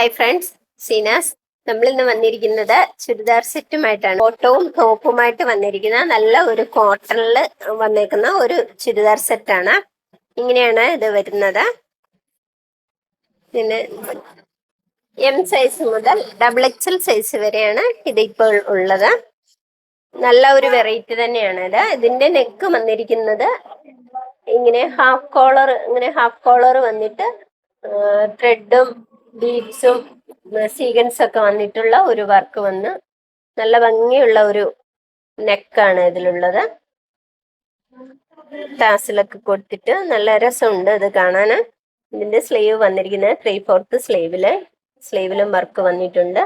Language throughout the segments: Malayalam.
Hi friends, Seena's. നമ്മൾ ഇന്ന് വന്നിരിക്കുന്നത് ചുരിദാർ സെറ്റുമായിട്ടാണ്. കോട്ടവും ടോപ്പുമായിട്ട് വന്നിരിക്കുന്ന നല്ല ഒരു കോട്ടണിൽ വന്നേക്കുന്ന ഒരു ചുരിദാർ സെറ്റാണ്. ഇങ്ങനെയാണ് ഇത് വരുന്നത്. പിന്നെ എം സൈസ് മുതൽ XXL സൈസ് വരെയാണ് ഇതിപ്പോൾ ഉള്ളത്. നല്ല ഒരു വെറൈറ്റി തന്നെയാണ് ഇത്. ഇതിന്റെ നെക്ക് വന്നിരിക്കുന്നത് ഇങ്ങനെ ഹാഫ് കോളർ വന്നിട്ട് ത്രെഡും ബീഡ്സും സീക്വൻസ് ഒക്കെ വന്നിട്ടുള്ള ഒരു വർക്ക് വന്ന് നല്ല ഭംഗിയുള്ള ഒരു നെക്കാണ് ഇതിലുള്ളത്. ടാസിലൊക്കെ കൊടുത്തിട്ട് നല്ല രസമുണ്ട് ഇത് കാണാൻ. ഇതിന്റെ സ്ലീവ് വന്നിരിക്കുന്നത് 3/4 സ്ലീവിലും വർക്ക് വന്നിട്ടുണ്ട്.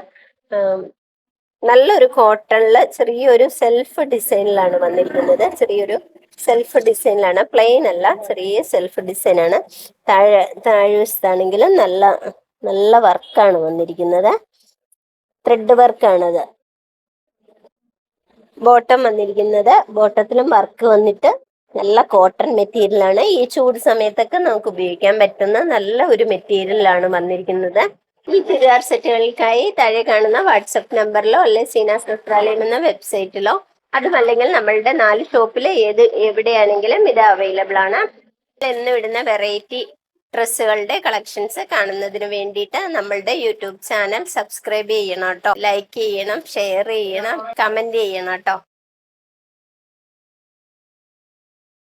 നല്ലൊരു കോട്ടണില് ചെറിയൊരു സെൽഫ് ഡിസൈനിലാണ് വന്നിരിക്കുന്നത്. പ്ലെയിൻ അല്ല, ചെറിയ സെൽഫ് ഡിസൈനാണ്. താഴ്വശത്താണെങ്കിലും നല്ല വർക്കാണ് വന്നിരിക്കുന്നത്. ത്രെഡ് വർക്കാണത്. ബോട്ടം വന്നിരിക്കുന്നത്, ബോട്ടത്തിലും വർക്ക് വന്നിട്ട് നല്ല കോട്ടൺ മെറ്റീരിയലാണ്. ഈ ചൂട് സമയത്തൊക്കെ നമുക്ക് ഉപയോഗിക്കാൻ പറ്റുന്ന നല്ല ഒരു മെറ്റീരിയലാണ് വന്നിരിക്കുന്നത്. ഈ ചുരിദാർ സെറ്റുകൾക്കായി താഴെ കാണുന്ന വാട്സപ്പ് നമ്പറിലോ അല്ലെങ്കിൽ സീനാസ് വസ്ത്രാലയം എന്ന വെബ്സൈറ്റിലോ, അതുമല്ലെങ്കിൽ നമ്മളുടെ 4 ഷോപ്പിൽ എവിടെയാണെങ്കിലും ഇത് അവൈലബിൾ ആണ്. എന്ന് വിടുന്ന വെറൈറ്റി ഡ്രസ്സുകളുടെ കളക്ഷൻസ് കാണുന്നതിന് വേണ്ടിയിട്ട് നമ്മളുടെ യൂട്യൂബ് ചാനൽ സബ്സ്ക്രൈബ് ചെയ്യണം കേട്ടോ. ലൈക്ക് ചെയ്യണം, ഷെയർ ചെയ്യണം, കമന്റ് ചെയ്യണം കേട്ടോ.